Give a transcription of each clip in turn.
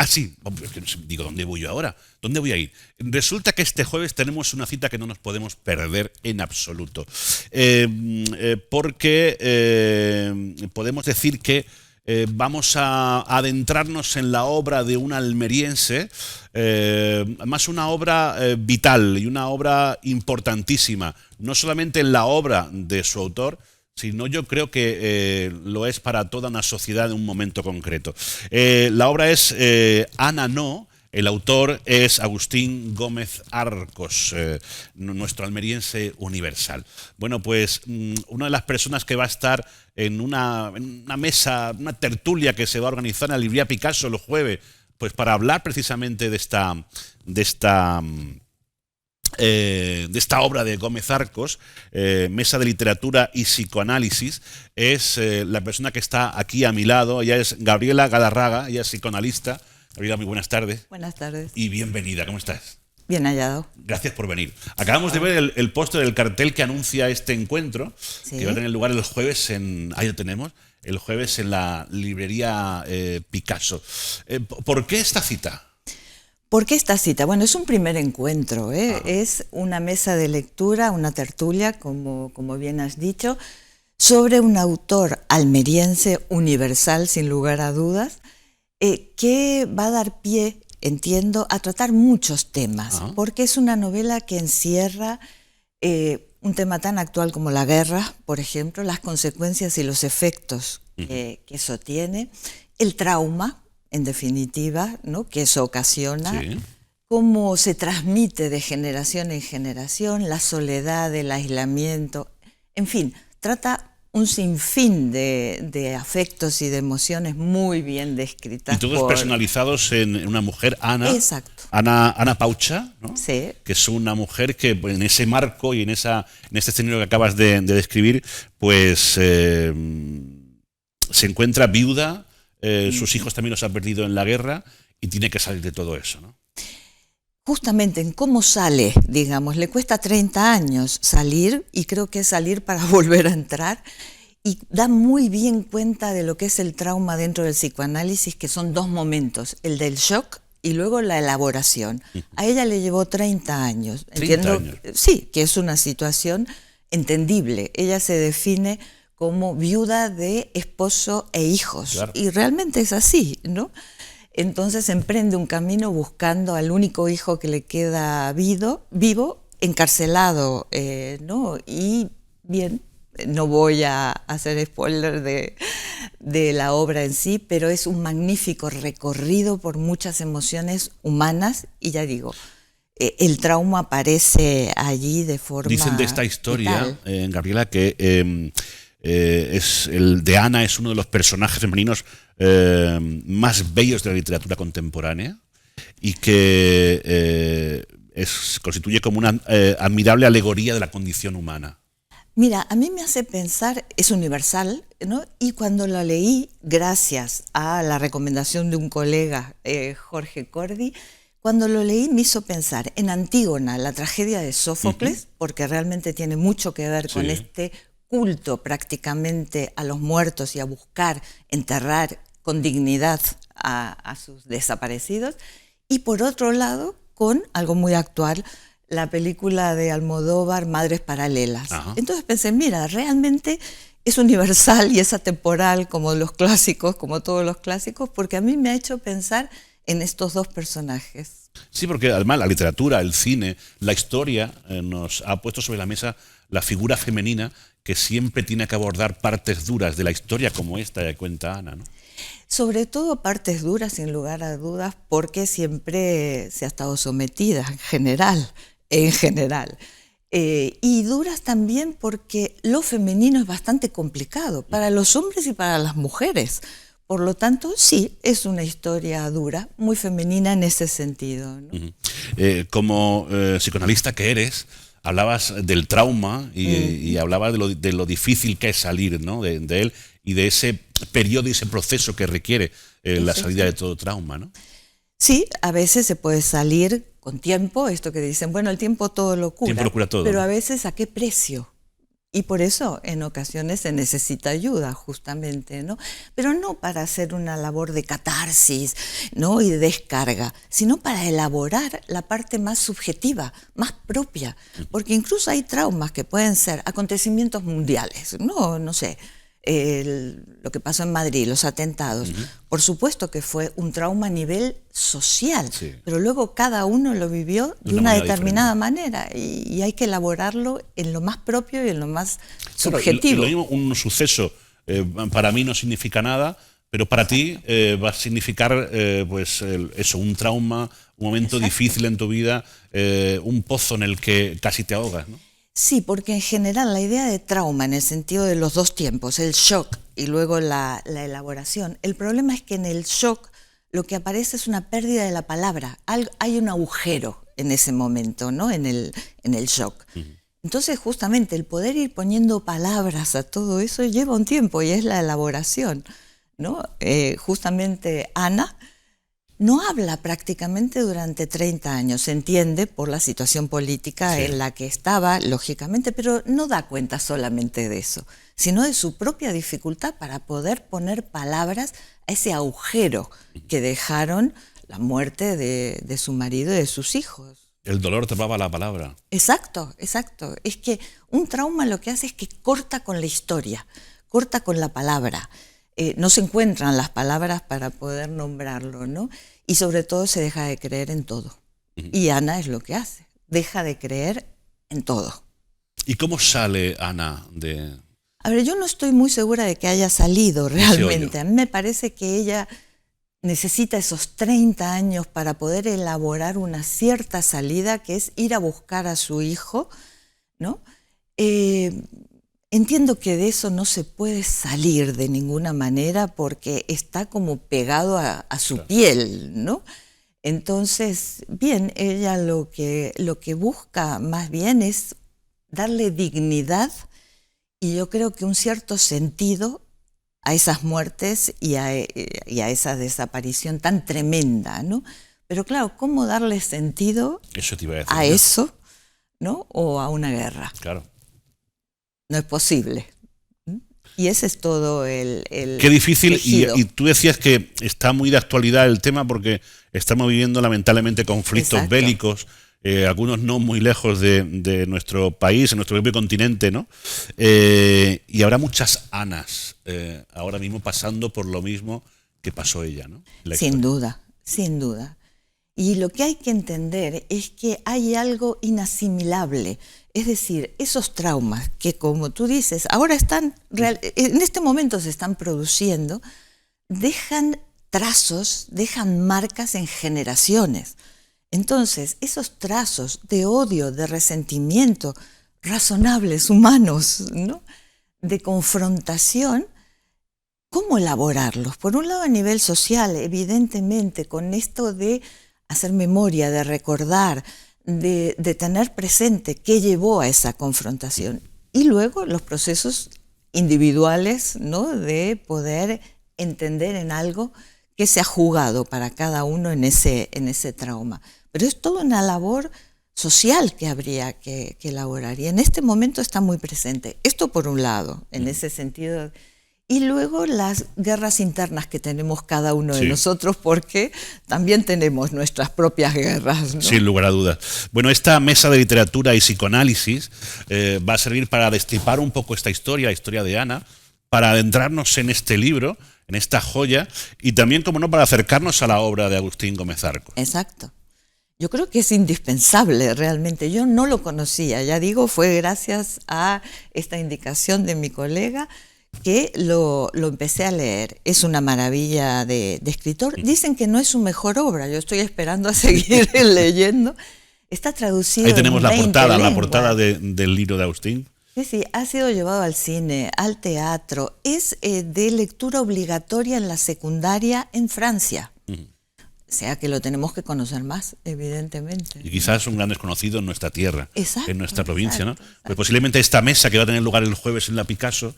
Sí, digo, ¿dónde voy yo ahora? ¿Dónde voy a ir? Resulta que este jueves tenemos una cita que no nos podemos perder en absoluto. Porque podemos decir que vamos a adentrarnos en la obra de un almeriense, más una obra vital y una obra importantísima, no solamente en la obra de su autor, sino yo creo que lo es para toda una sociedad en un momento concreto. La obra es Ana No. El autor es Agustín Gómez Arcos, nuestro almeriense universal. Bueno, pues una de las personas que va a estar en una mesa, una tertulia que se va a organizar en la librería Picasso el jueves, pues para hablar precisamente de esta obra de Gómez Arcos, Mesa de Literatura y Psicoanálisis, es la persona que está aquí a mi lado. Ella es Gabriela Galarraga, ella es psicoanalista. Gabriela, muy buenas tardes. Buenas tardes. Y bienvenida, ¿cómo estás? Bien hallado. Gracias por venir. Acabamos de ver el póster del cartel que anuncia este encuentro, que va a tener lugar el jueves ahí lo tenemos, el jueves en la librería Picasso. ¿Por qué esta cita? ¿Por qué esta cita? Bueno, es un primer encuentro, es una mesa de lectura, una tertulia, como bien has dicho, sobre un autor almeriense universal, sin lugar a dudas, que va a dar pie, entiendo, a tratar muchos temas, porque es una novela que encierra un tema tan actual como la guerra, por ejemplo, las consecuencias y los efectos que eso tiene, el trauma, en definitiva, ¿no?, que eso ocasiona, cómo se transmite de generación en generación, la soledad, el aislamiento, en fin, trata un sinfín de afectos y de emociones muy bien descritas. Y todos personalizados en una mujer, Ana. Exacto. Ana Paucha, ¿no? Sí. Que es una mujer que en ese marco y en este escenario que acabas de describir, pues se encuentra viuda, sus hijos también los ha perdido en la guerra y tiene que salir de todo eso, ¿no? Justamente en cómo sale, digamos, le cuesta 30 años salir, y creo que es salir para volver a entrar, y da muy bien cuenta de lo que es el trauma dentro del psicoanálisis, que son dos momentos, el del shock y luego la elaboración. A ella le llevó 30 años. Entiendo, sí, que es una situación entendible. Ella se define como viuda de esposo e hijos, claro. Y realmente es así, ¿no? Entonces emprende un camino buscando al único hijo que le queda vivo, encarcelado, ¿no? Y bien, no voy a hacer spoiler de la obra en sí, pero es un magnífico recorrido por muchas emociones humanas, y ya digo, el trauma aparece allí de forma Dicen de esta historia, Gabriela, que el de Ana es uno de los personajes femeninos más bellos de la literatura contemporánea, y que constituye como una admirable alegoría de la condición humana. Mira, a mí me hace pensar, es universal, ¿no? Y cuando lo leí, gracias a la recomendación de un colega, Jorge Cordi, cuando lo leí me hizo pensar en Antígona, la tragedia de Sófocles, porque realmente tiene mucho que ver con este culto prácticamente a los muertos y a buscar enterrar con dignidad a sus desaparecidos. Y por otro lado, con algo muy actual, la película de Almodóvar, Madres Paralelas. Entonces pensé, mira, realmente es universal y es atemporal como los clásicos, como todos los clásicos, porque a mí me ha hecho pensar en estos dos personajes. Sí, porque además la literatura, el cine, la historia nos ha puesto sobre la mesa la figura femenina que siempre tiene que abordar partes duras de la historia, como esta que cuenta Ana, ¿no? Sobre todo partes duras, sin lugar a dudas, porque siempre se ha estado sometida en general. Y duras también porque lo femenino es bastante complicado para los hombres y para las mujeres. Por lo tanto, sí, es una historia dura, muy femenina en ese sentido, ¿no? Como psicoanalista que eres, hablabas del trauma y hablabas de lo difícil que es salir, ¿no?, de él, y de ese periodo y ese proceso que requiere la salida de todo trauma, ¿no? Sí, a veces se puede salir con tiempo, esto que dicen, bueno, el tiempo todo lo cura. Tiempo lo cura todo, pero ¿no? a veces, ¿a qué precio? Y por eso en ocasiones se necesita ayuda, justamente, ¿no? Pero no para hacer una labor de catarsis, ¿no? Y de descarga, sino para elaborar la parte más subjetiva, más propia. Porque incluso hay traumas que pueden ser acontecimientos mundiales, ¿no? No sé, lo que pasó en Madrid, los atentados. Por supuesto que fue un trauma a nivel social, Sí. pero luego cada uno lo vivió de una manera determinada diferente. manera y hay que elaborarlo en lo más propio y en lo más Claro, subjetivo. lo mismo, un suceso para mí no significa nada, pero para ti va a significar pues eso, un trauma, un momento Exacto. difícil en tu vida, un pozo en el que casi te ahogas, ¿no? Sí, porque en general la idea de trauma en el sentido de los dos tiempos, el shock y luego la elaboración, el problema es que en el shock lo que aparece es una pérdida de la palabra, hay un agujero en ese momento, ¿no? En el shock. Entonces justamente el poder ir poniendo palabras a todo eso lleva un tiempo y es la elaboración, ¿no? Justamente Ana no habla prácticamente durante 30 años, se entiende por la situación política Sí. en la que estaba, lógicamente, pero no da cuenta solamente de eso, sino de su propia dificultad para poder poner palabras a ese agujero que dejaron la muerte de su marido y de sus hijos. El dolor tapaba la palabra. Exacto, exacto. Es que un trauma lo que hace es que corta con la historia, corta con la palabra. No se encuentran las palabras para poder nombrarlo, ¿no? Y sobre todo se deja de creer en todo. Y Ana es lo que hace, deja de creer en todo. ¿Y cómo sale Ana de A ver, yo no estoy muy segura de que haya salido ese realmente. hoyo? A mí me parece que ella necesita esos 30 años para poder elaborar una cierta salida, que es ir a buscar a su hijo, ¿no? Entiendo que de eso no se puede salir de ninguna manera porque está como pegado a su Claro. piel, ¿no? Entonces, bien, ella lo que busca más bien es darle dignidad y yo creo que un cierto sentido a esas muertes y a esa desaparición tan tremenda, ¿no? Pero claro, ¿cómo darle sentido Eso te iba a decir a yo. eso, ¿no? O a una guerra? Claro. No es posible. Y ese es todo el Qué difícil, tejido. y tú decías que está muy de actualidad el tema porque estamos viviendo lamentablemente conflictos Exacto. bélicos, algunos no muy lejos de nuestro país, en nuestro propio continente, ¿no? Y habrá muchas Anas ahora mismo pasando por lo mismo que pasó ella, ¿no? En la Sin historia. duda, sin duda. Y lo que hay que entender es que hay algo inasimilable. Es decir, esos traumas que, como tú dices, ahora están, en este momento se están produciendo, dejan trazos, dejan marcas en generaciones. Entonces, esos trazos de odio, de resentimiento, razonables, humanos, ¿no? De confrontación, ¿cómo elaborarlos? Por un lado, a nivel social, evidentemente, con esto de hacer memoria, de recordar, de tener presente qué llevó a esa confrontación. Y luego los procesos individuales, ¿no? De poder entender en algo que se ha jugado para cada uno en ese trauma. Pero es toda una labor social que habría que elaborar. Y en este momento está muy presente. Esto por un lado, en ese sentido. Y luego las guerras internas que tenemos cada uno de Sí. nosotros, porque también tenemos nuestras propias guerras, ¿no? Sin lugar a dudas. Bueno, esta mesa de literatura y psicoanálisis va a servir para destripar un poco esta historia, la historia de Ana, para adentrarnos en este libro, en esta joya, y también, como no, para acercarnos a la obra de Agustín Gómez Arcos. Exacto. Yo creo que es indispensable realmente. Yo no lo conocía, ya digo, fue gracias a esta indicación de mi colega que lo empecé a leer. Es una maravilla de escritor. Dicen que no es su mejor obra, yo estoy esperando a seguir leyendo. Está traducido Ahí tenemos en la 20 portada, lenguas. del libro de Agustín. Sí, sí, ha sido llevado al cine, al teatro. Es de lectura obligatoria en la secundaria en Francia. O sea que lo tenemos que conocer más, evidentemente. Y quizás un gran desconocido en nuestra tierra, Exacto, en nuestra provincia, ¿no? exacto. Pues posiblemente esta mesa que va a tener lugar el jueves en la Picasso,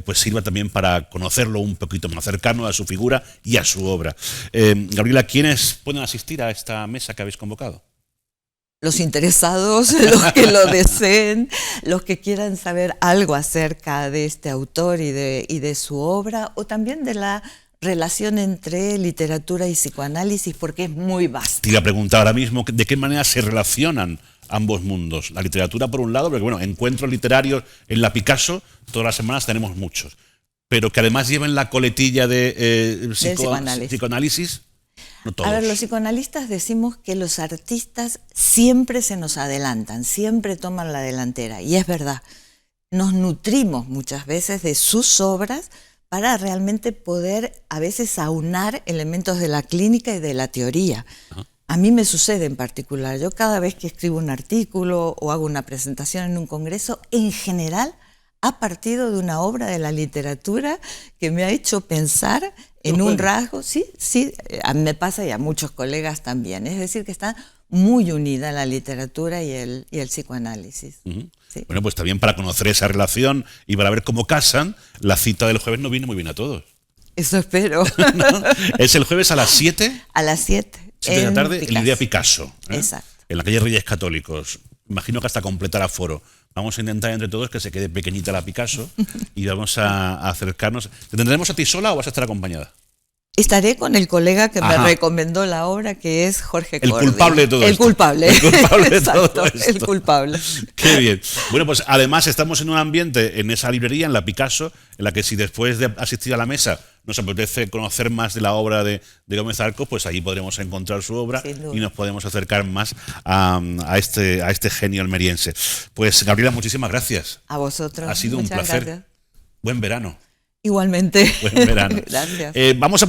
pues sirva también para conocerlo un poquito más, acercarnos a su figura y a su obra. Gabriela, ¿quiénes pueden asistir a esta mesa que habéis convocado? los interesados, los que lo deseen, los que quieran saber algo acerca de este autor y de su obra, o también de la relación entre literatura y psicoanálisis, porque es muy vasta. Te iba a preguntar ahora mismo de qué manera se relacionan ambos mundos. La literatura, por un lado, porque bueno, encuentros literarios en la Picasso, todas las semanas tenemos muchos, pero que además lleven la coletilla de psicoanálisis. No todos. A ver, los psicoanalistas decimos que los artistas siempre se nos adelantan, siempre toman la delantera, y es verdad. Nos nutrimos muchas veces de sus obras para realmente poder a veces aunar elementos de la clínica y de la teoría. Ajá. A mí me sucede en particular, yo cada vez que escribo un artículo o hago una presentación en un congreso, en general ha partido de una obra de la literatura que me ha hecho pensar en un rasgo, sí, a mí me pasa y a muchos colegas también, es decir, que está muy unida la literatura y el psicoanálisis. Sí. Bueno, pues también para conocer esa relación y para ver cómo casan, la cita del jueves no viene muy bien a todos. Eso espero. ¿No? Es el jueves a las 7. A las 7. 7 de la tarde, en la idea Picasso. Exacto. En la calle Reyes Católicos. Imagino que hasta completar aforo. Vamos a intentar entre todos que se quede pequeñita la Picasso y vamos a acercarnos. ¿Te tendremos a ti sola o vas a estar acompañada? Estaré con el colega que me recomendó la obra, que es Jorge Cordi. El culpable de todo esto. El culpable de Exacto, todo esto. El culpable. Qué bien. Bueno, pues además estamos en un ambiente, en esa librería, en la Picasso, en la que si después de asistir a la mesa nos apetece conocer más de la obra de Gómez Arcos, pues allí podremos encontrar su obra y nos podemos acercar más a este genio almeriense. Pues Gabriela, muchísimas gracias. A vosotros. Ha sido un placer. Gracias. Buen verano. Igualmente. Buen verano. Gracias. Vamos a